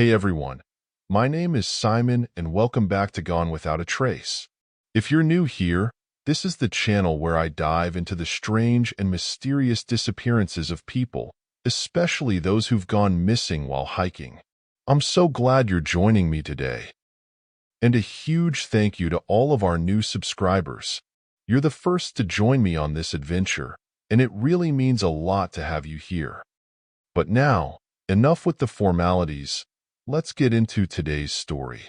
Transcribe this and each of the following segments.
Hey everyone, my name is Simon and welcome back to Gone Without a Trace. If you're new here, this is the channel where I dive into the strange and mysterious disappearances of people, especially those who've gone missing while hiking. I'm so glad you're joining me today. And a huge thank you to all of our new subscribers. You're the first to join me on this adventure, and it really means a lot to have you here. But now, enough with the formalities. Let's get into today's story.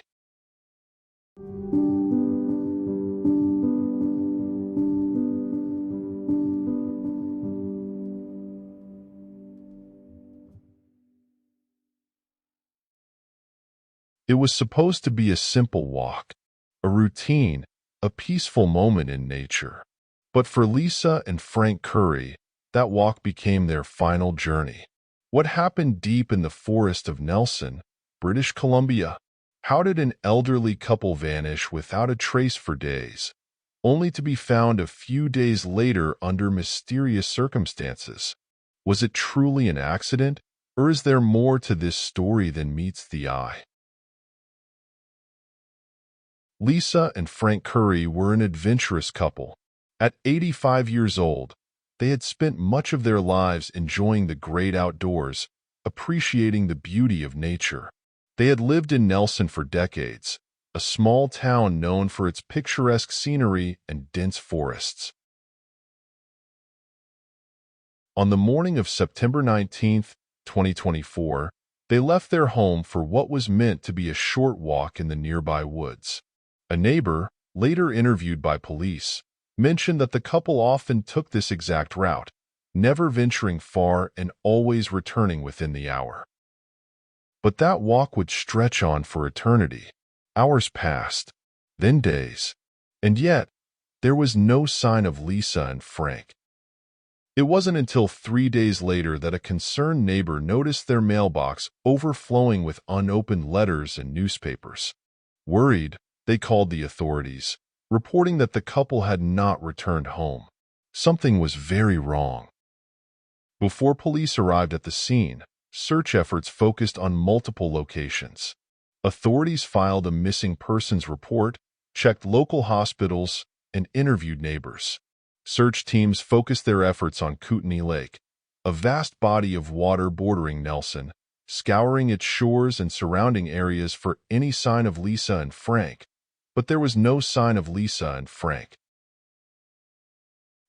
It was supposed to be a simple walk, a routine, a peaceful moment in nature. But for Lisa and Frank Curry, that walk became their final journey. What happened deep in the forest of Nelson, British Columbia? How did an elderly couple vanish without a trace for days, only to be found a few days later under mysterious circumstances? Was it truly an accident, or is there more to this story than meets the eye? Lisa and Frank Curry were an adventurous couple. At 85 years old, they had spent much of their lives enjoying the great outdoors, appreciating the beauty of nature. They had lived in Nelson for decades, a small town known for its picturesque scenery and dense forests. On the morning of September 19, 2024, they left their home for what was meant to be a short walk in the nearby woods. A neighbor, later interviewed by police, mentioned that the couple often took this exact route, never venturing far and always returning within the hour. But that walk would stretch on for eternity. Hours passed, then days, and yet there was no sign of Lisa and Frank. It wasn't until 3 days later that a concerned neighbor noticed their mailbox overflowing with unopened letters and newspapers. Worried, they called the authorities, reporting that the couple had not returned home. Something was very wrong. Before police arrived at the scene, search efforts focused on multiple locations. Authorities filed a missing persons report, checked local hospitals, and interviewed neighbors. Search teams focused their efforts on Kootenai Lake, a vast body of water bordering Nelson, scouring its shores and surrounding areas for any sign of Lisa and Frank. But there was no sign of Lisa and Frank.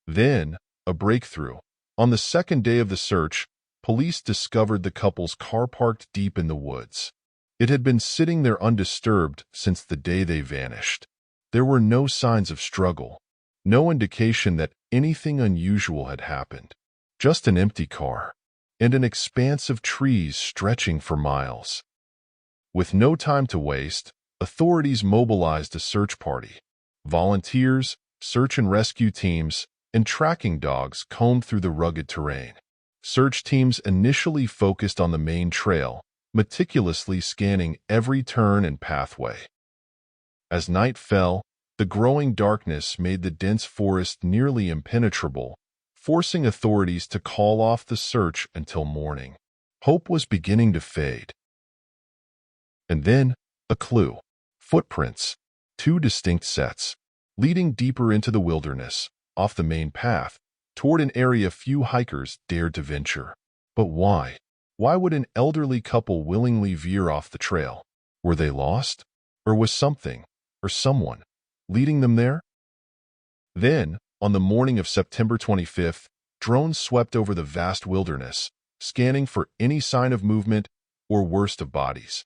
Then, a breakthrough. On the second day of the search, police discovered the couple's car parked deep in the woods. It had been sitting there undisturbed since the day they vanished. There were no signs of struggle, no indication that anything unusual had happened. Just an empty car, and an expanse of trees stretching for miles. With no time to waste, authorities mobilized a search party. Volunteers, search and rescue teams, and tracking dogs combed through the rugged terrain. Search teams initially focused on the main trail, meticulously scanning every turn and pathway. As night fell, the growing darkness made the dense forest nearly impenetrable, forcing authorities to call off the search until morning. Hope was beginning to fade. And then, a clue. Footprints, 2 distinct sets, leading deeper into the wilderness, off the main path, toward an area few hikers dared to venture. But why? Why would an elderly couple willingly veer off the trail? Were they lost? Or was something, or someone, leading them there? Then, on the morning of September 25th, drones swept over the vast wilderness, scanning for any sign of movement or worst of bodies.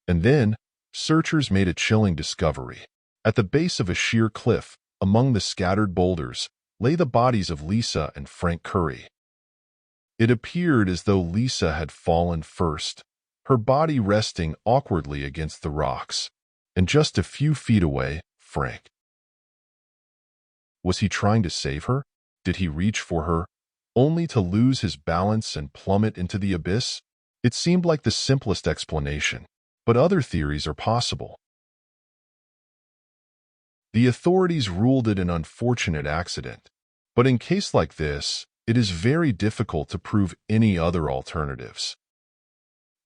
And then, searchers made a chilling discovery. At the base of a sheer cliff, among the scattered boulders, lay the bodies of Lisa and Frank Curry. It appeared as though Lisa had fallen first, her body resting awkwardly against the rocks, and just a few feet away, Frank. Was he trying to save her? Did he reach for her, only to lose his balance and plummet into the abyss? It seemed like the simplest explanation, but other theories are possible. The authorities ruled it an unfortunate accident, but in case like this, it is very difficult to prove any other alternatives.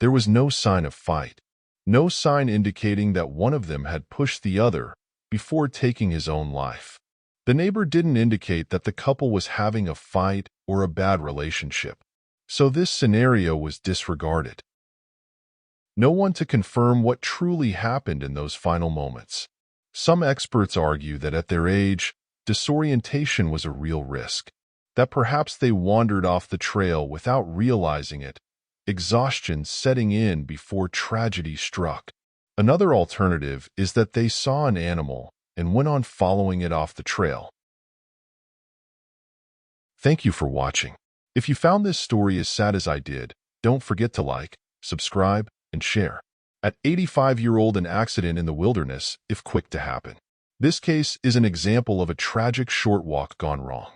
There was no sign of fight, no sign indicating that one of them had pushed the other before taking his own life. The neighbor didn't indicate that the couple was having a fight or a bad relationship, so this scenario was disregarded. No one to confirm what truly happened in those final moments. Some experts argue that at their age, disorientation was a real risk, that perhaps they wandered off the trail without realizing it, exhaustion setting in before tragedy struck. Another alternative is that they saw an animal and went on following it off the trail. Thank you for watching. If you found this story as sad as I did, don't forget to like, subscribe, and share. At 85-year-old, an accident in the wilderness, if quick to happen. This case is an example of a tragic short walk gone wrong.